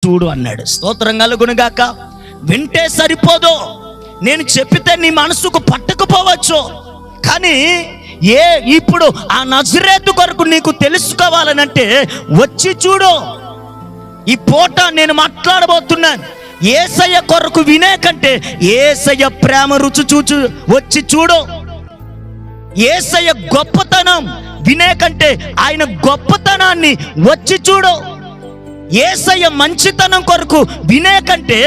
చూడు అన్నాడు. స్తోత్రం కలుగునుగాక. వింటే సరిపోదు, నేను చెప్పితే నీ మనసుకు పట్టకపోవచ్చు, కానీ ఇప్పుడు ఆ నజరేతు కొరకు నీకు తెలుసుకోవాలనంటే వచ్చి చూడు. ఈ పూట నేను మాట్లాడబోతున్నాను. యేసయ్య కొరకు వినే కంటే యేసయ్య ప్రేమ రుచి వచ్చి చూడు. యేసయ్య గొప్పతనం వినే కంటే ఆయన గొప్పతనాన్ని వచ్చి చూడు. యేసయ్య మంచితనం కొరకు వినే కంటే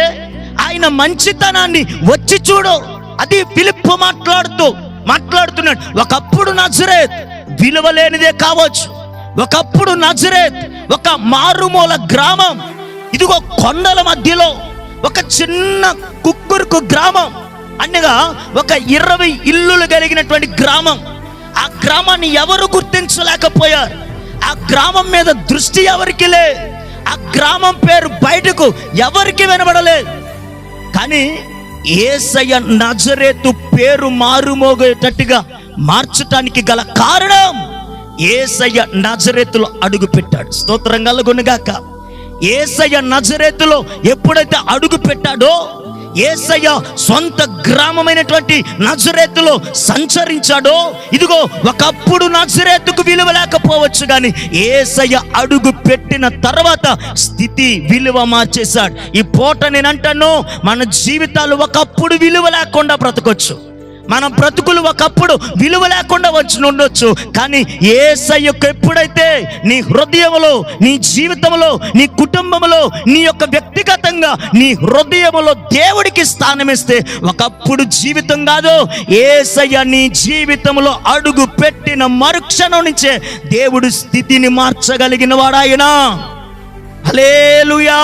ఆయన మంచితనాన్ని వచ్చి చూడు. అది ఫిలిప్పు మాట్లాడుతున్నాడు. ఒకప్పుడు నజరేత్ విలువలేనిదే కావచ్చు, ఒకప్పుడు నజరేత్ ఒక మారుమూల గ్రామం, ఇదిగో కొండల మధ్యలో ఒక చిన్న కుక్కురుకు గ్రామం, అనగా ఒక 20 ఇల్లులు కలిగినటువంటి గ్రామం. ఆ గ్రామాన్ని ఎవరు గుర్తించలేకపోయారు. ఆ గ్రామం మీద దృష్టి ఎవరికి లేదు. ఆ గ్రామం పేరు బయటకు ఎవరికి వినబడలేదు. కానీ యేసయ్య నజరేతు పేరు మారుమోగేటట్టుగా మార్చటానికి గల కారణం యేసయ్య నజరేతులో అడుగు పెట్టాడు. స్తోత్రం కలుగునుగాక. యేసయ్య నజరేతులో ఎప్పుడైతే అడుగు పెట్టాడో, యేసయ్య సొంత గ్రామమైనటువంటి నజరేతులో సంచరించాడో, ఇదిగో ఒకప్పుడు నజరేతుకు విలువ లేకపోవచ్చు, కానీ యేసయ్య అడుగు పెట్టిన తర్వాత స్థితి విలువ మార్చేశాడు. ఈ పూట నేను అంటాను, మన జీవితాలు ఒకప్పుడు విలువ లేకుండా బ్రతకొచ్చు, మన బ్రతుకులు ఒకప్పుడు విలువ లేకుండా ఉండొచ్చు, కానీ యేసయ్యకు ఎప్పుడైతే నీ హృదయంలో, నీ జీవితంలో, నీ కుటుంబంలో, నీ యొక్క వ్యక్తిగతంగా నీ హృదయంలో దేవుడికి స్థానం ఇస్తే, ఒకప్పుడు జీవితం కాదు, యేసయ్య నీ జీవితంలో అడుగు పెట్టిన మరుక్షణం నుంచే దేవుడు స్థితిని మార్చగలిగిన వాడాయన. హల్లెలూయా.